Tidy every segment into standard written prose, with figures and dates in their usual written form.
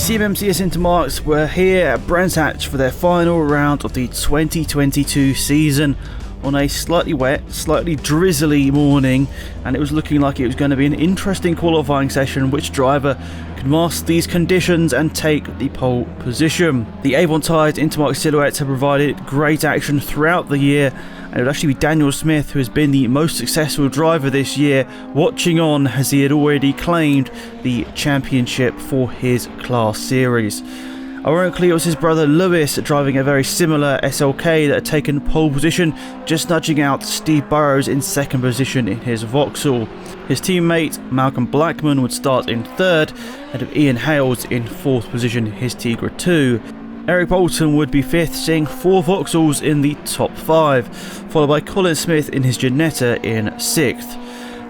CMMCS Intermarques were here at Brands Hatch for their final round of the 2022 season on a slightly wet, slightly drizzly morning, and it was looking like it was going to be an interesting qualifying session. Which driver could master these conditions and take the pole position? The Avon-tied Intermarque silhouettes have provided great action throughout the year, and it would actually be Daniel Smith who has been the most successful driver this year, watching on as he had already claimed the championship for his class series. Ironically, it was his brother Lewis driving a very similar SLK that had taken pole position, just nudging out Steve Burrows in second position in his Vauxhall. His teammate Malcolm Blackman would start in third, ahead of Ian Hales in fourth position in his Tigra 2. Eric Bolton would be fifth, seeing 4 Vauxhalls in the top 5, followed by Colin Smith in his Ginetta in sixth.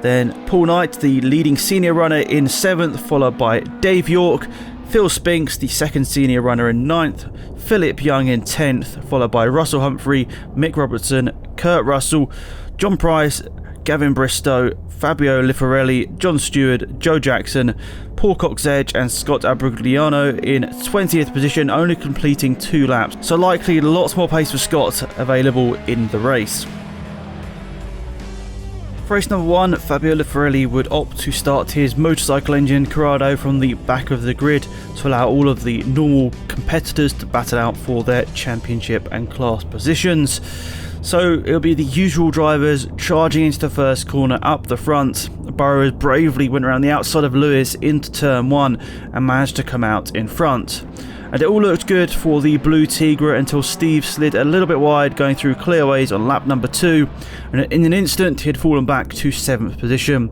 Then Paul Knight, the leading senior runner, in 7th, followed by Dave York, Phil Spinks, the second senior runner, in 9th, Philip Young in 10th, followed by Russell Humphrey, Mick Robertson, Kurt Russell, John Price, Gavin Bristow, Fabio Lifarelli, John Stewart, Joe Jackson, Paul Cox-Edge and Scott Abrugliano in 20th position, only completing 2 laps, so likely lots more pace for Scott available in the race. For race number 1, Fabio Lifarelli would opt to start his motorcycle engine Corrado from the back of the grid to allow all of the normal competitors to battle out for their championship and class positions. So it'll be the usual drivers charging into the first corner up the front. Burrows bravely went around the outside of Lewis into turn 1 and managed to come out in front. And it all looked good for the blue Tigra until Steve slid a little bit wide going through clearways on lap number 2, and in an instant he had fallen back to 7th position.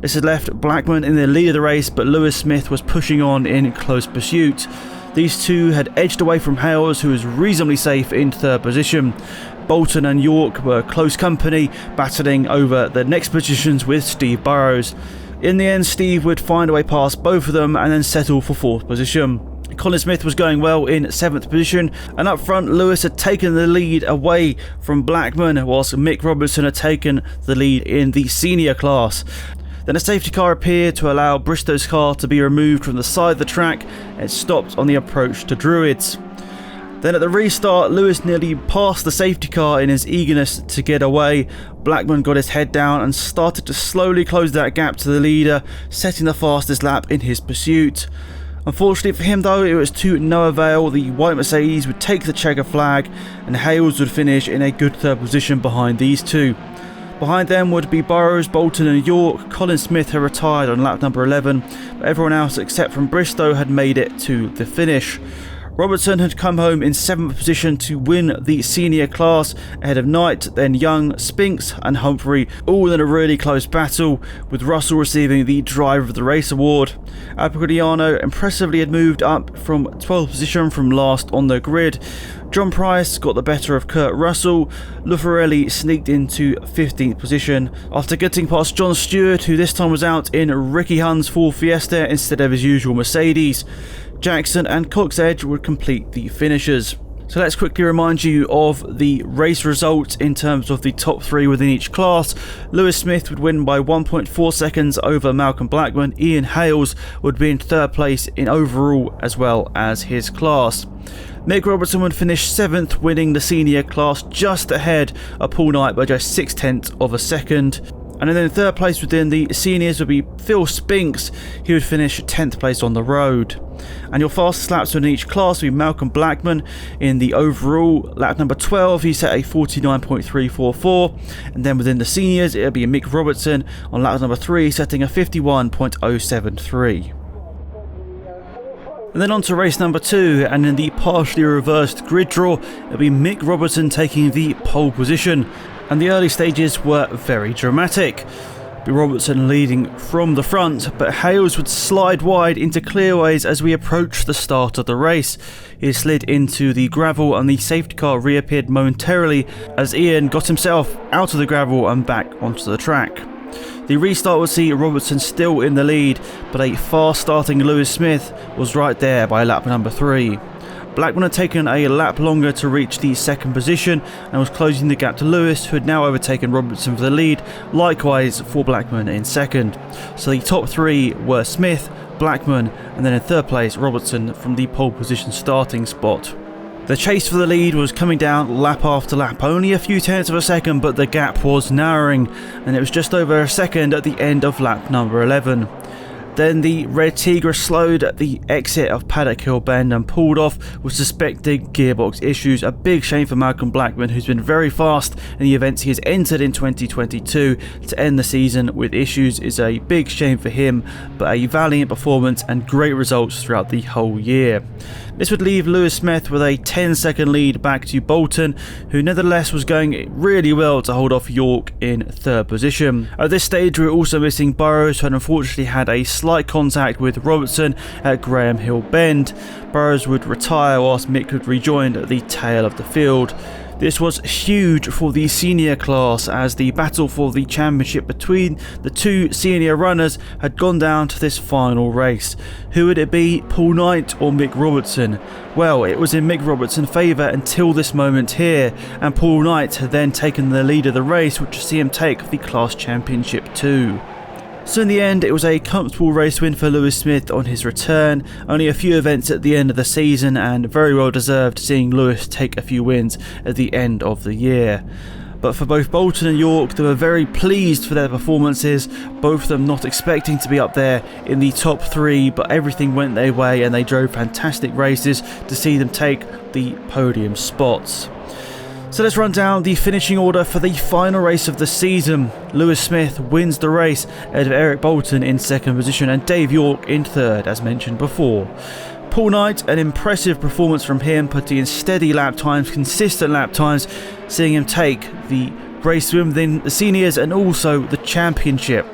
This had left Blackman in the lead of the race, but Lewis Smith was pushing on in close pursuit. These two had edged away from Hales, who was reasonably safe in 3rd position. Bolton and York were close company, battling over the next positions with Steve Burrows. In the end, Steve would find a way past both of them and then settle for 4th position. Colin Smith was going well in 7th position, and up front Lewis had taken the lead away from Blackman, whilst Mick Robertson had taken the lead in the senior class. Then a safety car appeared to allow Bristow's car to be removed from the side of the track and stopped on the approach to Druids. Then at the restart, Lewis nearly passed the safety car in his eagerness to get away. Blackman got his head down and started to slowly close that gap to the leader, setting the fastest lap in his pursuit. Unfortunately for him though, it was to no avail. The white Mercedes would take the checker flag and Hales would finish in a good 3rd position behind these two. Behind them would be Burrows, Bolton and York. Colin Smith had retired on lap number 11, but everyone else except from Bristow had made it to the finish. Robertson had come home in 7th position to win the senior class, ahead of Knight, then Young, Spinks and Humphrey, all in a really close battle, with Russell receiving the Driver of the Race award. Abrugliano impressively had moved up from 12th position from last on the grid. John Price got the better of Kurt Russell. Lifarelli sneaked into 15th position after getting past John Stewart, who this time was out in Ricky Hunn's Ford Fiesta instead of his usual Mercedes. Jackson and Cox-Edge would complete the finishers. So let's quickly remind you of the race results in terms of the top 3 within each class. Lewis Smith would win by 1.4 seconds over Malcolm Blackman. Ian Hales would be in 3rd place in overall as well as his class. Mick Robertson would finish 7th, winning the senior class just ahead of Paul Knight by just 0.6 of a second. And then in 3rd place within the seniors would be Phil Spinks. He would finish 10th place on the road. And your fastest laps within each class would be Malcolm Blackman in the overall. Lap number 12, he set a 49.344. And then within the seniors, it would be Mick Robertson on lap number 3, setting a 51.073. And then on to race number 2, and in the partially reversed grid draw, it would be Mick Robertson taking the pole position. And the early stages were very dramatic. Robertson leading from the front, but Hales would slide wide into clearways as we approached the start of the race. He slid into the gravel and the safety car reappeared momentarily as Ian got himself out of the gravel and back onto the track. The restart would see Robertson still in the lead, but a fast starting Lewis Smith was right there by lap number 3. Blackman had taken a lap longer to reach the 2nd position and was closing the gap to Lewis, who had now overtaken Robertson for the lead, likewise for Blackman in 2nd. So the top 3 were Smith, Blackman, and then in third place Robertson from the pole position starting spot. The chase for the lead was coming down lap after lap, only a few tenths of a second, but the gap was narrowing, and it was just over a second at the end of lap number 11. Then the Red Tigra slowed at the exit of Paddock Hill Bend and pulled off with suspected gearbox issues. A big shame for Malcolm Blackman, who's been very fast in the events he has entered in 2022. To end the season with issues is a big shame for him, but a valiant performance and great results throughout the whole year. This would leave Lewis Smith with a 10-second lead back to Bolton, who nevertheless was going really well to hold off York in third position. At this stage we were also missing Burrows, who had unfortunately had a slight contact with Robertson at Graham Hill Bend. Burrows would retire whilst Mick would rejoin at the tail of the field. This was huge for the senior class, as the battle for the championship between the two senior runners had gone down to this final race. Who would it be, Paul Knight or Mick Robertson? Well, it was in Mick Robertson's favour until this moment here, and Paul Knight had then taken the lead of the race, which would see him take the class championship too. So in the end, it was a comfortable race win for Lewis Smith on his return. Only a few events at the end of the season, and very well deserved, seeing Lewis take a few wins at the end of the year. But for both Bolton and York, they were very pleased for their performances, both of them not expecting to be up there in the top three, but everything went their way and they drove fantastic races to see them take the podium spots. So let's run down the finishing order for the final race of the season. Lewis Smith wins the race ahead of Eric Bolton in second position and Dave York in third, as mentioned before. Paul Knight, an impressive performance from him, putting in steady lap times, consistent lap times, seeing him take the race within the seniors and also the championship.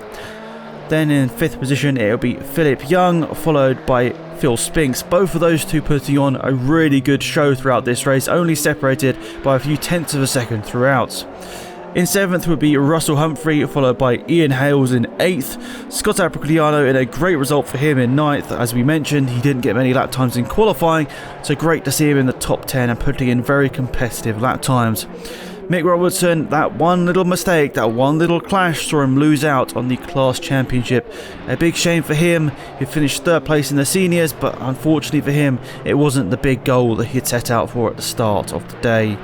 Then in fifth position it'll be Philip Young, followed by Phil Spinks. Both of those two putting on a really good show throughout this race, only separated by a few tenths of a second throughout. In seventh would be Russell Humphrey, followed by Ian Hales in eighth. Scott Aprigliano in a great result for him in ninth. As we mentioned, he didn't get many lap times in qualifying, so great to see him in the top 10 and putting in very competitive lap times. Mick Robertson, that one little mistake, that one little clash saw him lose out on the class championship. A big shame for him. He finished third place in the seniors, but unfortunately for him, it wasn't the big goal that he had set out for at the start of the day.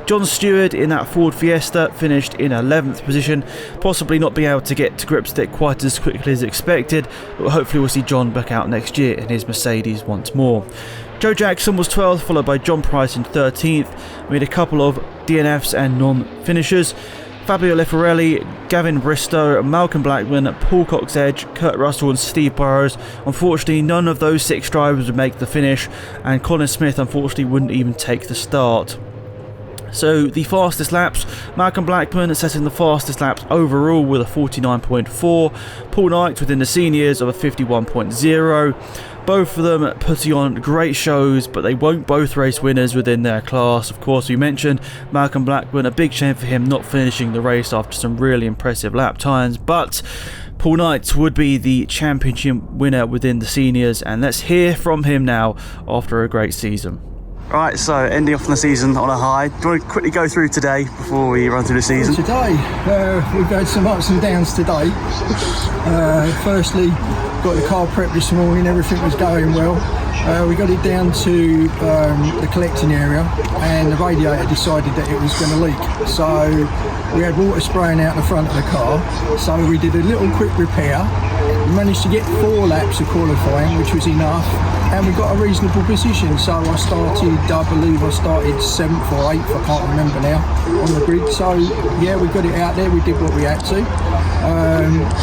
John Stewart in that Ford Fiesta finished in 11th position, possibly not being able to get to grips with it quite as quickly as expected, but hopefully we'll see John back out next year in his Mercedes once more. Joe Jackson was 12th, followed by John Price in 13th. We had a couple of DNFs and non-finishers. Fabio Leforelli, Gavin Bristow, Malcolm Blackman, Paul Cox-Edge, Kurt Russell and Steve Burrows. Unfortunately, none of those 6 drivers would make the finish, and Colin Smith unfortunately wouldn't even take the start. So the fastest laps, Malcolm Blackman setting the fastest laps overall with a 49.4, Paul Knight within the seniors of a 51.0. Both of them putting on great shows, but they won't both race winners within their class. Of course, we mentioned Malcolm Blackman, a big shame for him not finishing the race after some really impressive lap times, but Paul Knight would be the championship winner within the seniors, and let's hear from him now after a great season. Right, so ending off the season on a high. Do you want to quickly go through today before we run through the season? Today, we've had some ups and downs today. Firstly, got the car prep this morning, everything was going well. We got it down to the collecting area and the radiator decided that it was going to leak. So we had water spraying out the front of the car. So we did a little quick repair. We managed to get 4 laps of qualifying, which was enough. And we got a reasonable position, so I believe I started 7th or 8th, I can't remember now, on the grid. So yeah, we got it out there, we did what we had to.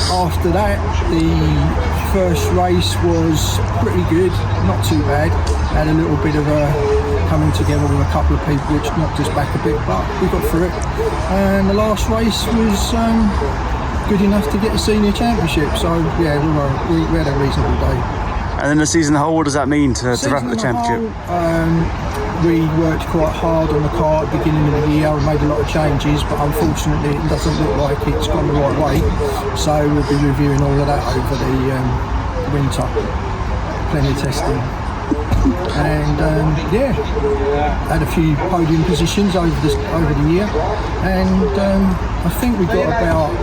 After that, the first race was pretty good, not too bad. Had a little bit of a coming together with a couple of people which knocked us back a bit, but we got through it. And the last race was good enough to get a senior championship, so yeah, we had a reasonable day. And then the season as a whole, what does that mean to wrap up the championship? We worked quite hard on the car at the beginning of the year and made a lot of changes, but unfortunately it doesn't look like it's gone the right way. So we'll be reviewing all of that over the winter. Plenty of testing. And yeah, had a few podium positions over the year, and I think we got about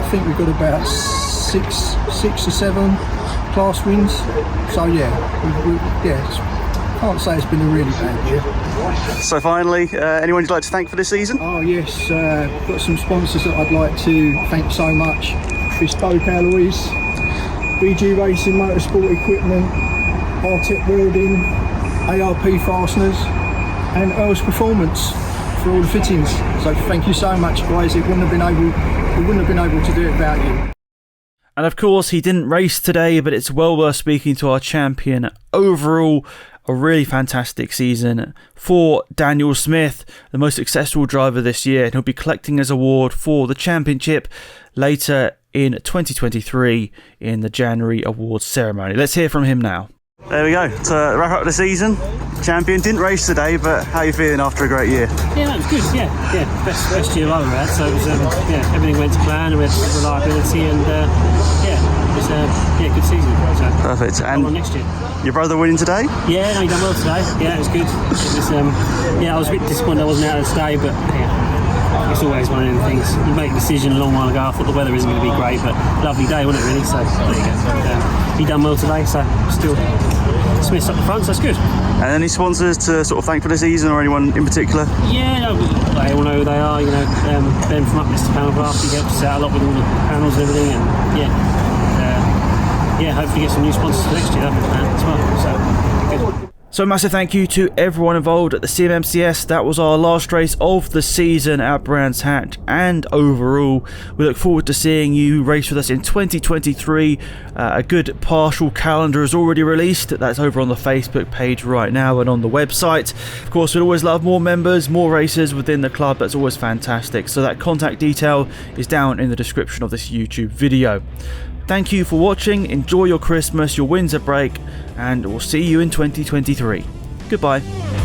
6 or 7 class wins. So yeah, can't say it's been a really bad year. So finally, anyone you'd like to thank for this season? Oh yes, got some sponsors that I'd like to thank so much. Bespoke Alloys, BG Racing Motorsport Equipment, Artec Welding, ARP Fasteners and Earl's Performance for all the fittings. So thank you so much guys, we wouldn't have been able to do it without you. And of course he didn't race today, but it's well worth speaking to our champion. Overall, a really fantastic season for Daniel Smith, the most successful driver this year, and he'll be collecting his award for the championship later in 2023 in the January awards ceremony. Let's hear from him now. There we go, to wrap up the season. Champion didn't race today, but how are you feeling after a great year? Yeah, that was good. Yeah, best year I've ever had. So it was, everything went to plan. We had reliability, and it was good season. So perfect. And on next year. Your brother winning today? Yeah, no, he done well today. Yeah, it was good. It was, I was a bit disappointed I wasn't out of today, but it's always one of them things. You make a decision a long while ago. I thought the weather isn't going to be great, but lovely day, wasn't it? Really. So there you go. He done well today, so still. Smith's up the front, so that's good. And any sponsors to sort of thank for the season, or anyone in particular? Yeah, no, they all know who they are. You know, Ben from Mr. Panel he helped us out a lot with all the panels and everything, and hopefully get some new sponsors for next year. That'd be the plan as well. So good. So massive thank you to everyone involved at the CMMCS. That was our last race of the season at Brands Hatch, and overall we look forward to seeing you race with us in 2023. A good partial calendar is already released. That's over on the Facebook page right now and on the website. Of course, we'd always love more members, more racers within the club. That's always fantastic. So that contact detail is down in the description of this YouTube video. Thank you for watching, enjoy your Christmas, your winter break, and we'll see you in 2023. Goodbye.